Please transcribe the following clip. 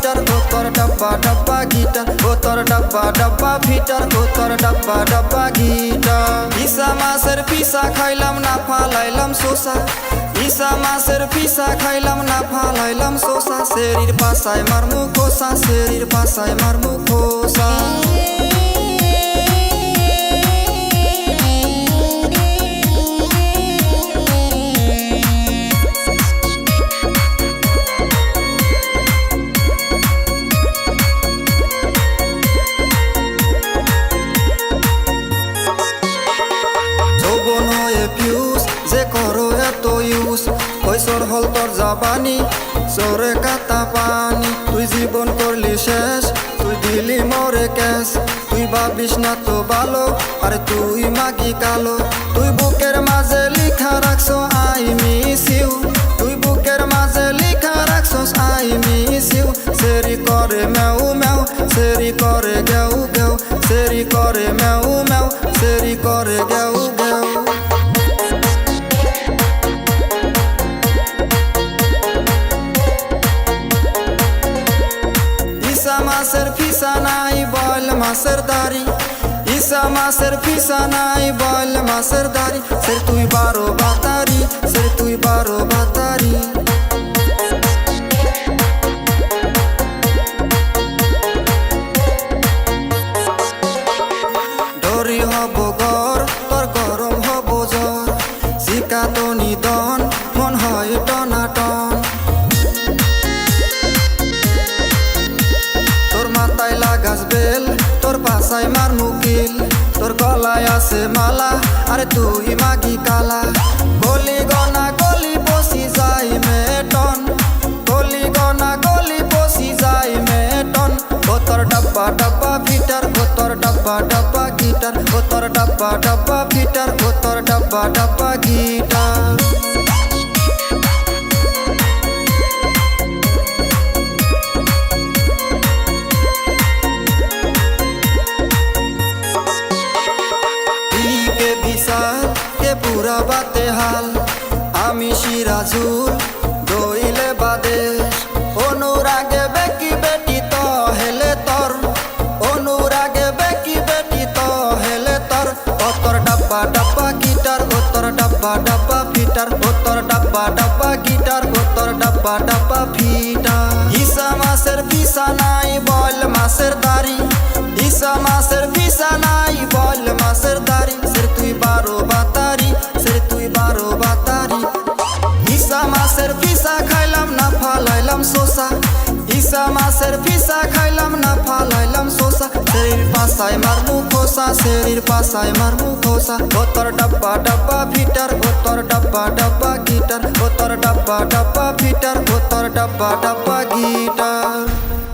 fitter ও তোর ডাব্বা ডাব্বা গিটার ও তোর ডাব্বা ডাব্বা ফিটার ও তোর ডাব্বা ডাব্বা গিটার ইসা মাছের পিসা খাইলাম না ফালাইলাম শোষা ইসা মাছের পিসা খাইলাম না ফালাইলাম শোষা শরীর পাশায় মারমু খোসা শরীর পাশায় মারমু খোসা যে করো এত ইউজ কৈশোর হল তোর জাবানি চোরে কাতা পানি তুই জীবন করলি শেষ তুই দিলি মরে ক্যাশ তুই ভাবিস না তো ভালো আরে তুই মাগি কালো তুই বুকের মাঝে লিখা রাখছো আই মিস ইউ তুই বুকের মাঝে লিখা রাখছো আই মিস ইউ সেরি করে ম্যাউ ম্যাউ সেরি করে গেউ গেউ সেরি করে ম্যাউ ম্যাউ সেরি করে গেউ গেউ মাছের ফিসা নাই বল মাছের দাড়ি ইসা মাছের ফিসা নাই বল মাছের দাড়ি সের তুই 12 বাতারি সের তুই 12 বাতারি ডরি হব গর তোর গরম হব জ্বর শিকা তো নিদন মন হয় টনাটন মাথায় লাগাস বেল তোর পাশায় মার মুকিল তোর গলায় আছে মালা আরে তুই মাগি কালা গলি গনা গলি বসি যাই মেটন গলি গনা গলি বসি যাই মেটন ও তোর ডাব্বা ডাব্বা ফিটার ও তোর ডাব্বা ডাব্বা গিটার ও তোর ডাব্বা ডাব্বা ফিটার ও তোর ডাব্বা ডাব্বা গিটার পুরা বাতে হাল আমি সিরাজুল দইলে বাদেশ অনুরাগে বেকি বেটি তো হেলে তোর অনুরাগে বেকি বেটি তো হেলে তোর ও তোর ডাব্বা ডাব্বা গিটার ও তোর ডাব্বা ডাব্বা ফিটার ও তোর ডাব্বা ডাব্বা গিটার ও তোর ডাব্বা ডাব্বা ফিটার ইসা মাছের পিসা নাই বল মাছের দাড়ি ইসা মাছের পিসা নাই বল মাছের দাড়ি সের তুই 12 বাতারি সের তুই 12 বাতারি ইসা মাছের পিসা খাইলাম না ফালাইলাম শোষা ইসা মাছের পিসা খাইলাম না ফালাইলাম শোষা শরীর পাশায় মারমু খোসা শরীর পাশায় মারমু খোসা ও তোর ডাব্বা ডাব্বা ফিটার ও তোর ডাব্বা ডাব্বা গিটার ও তোর ডাব্বা ডাব্বা ফিটার ও তোর ডাব্বা ডাব্বা গিটার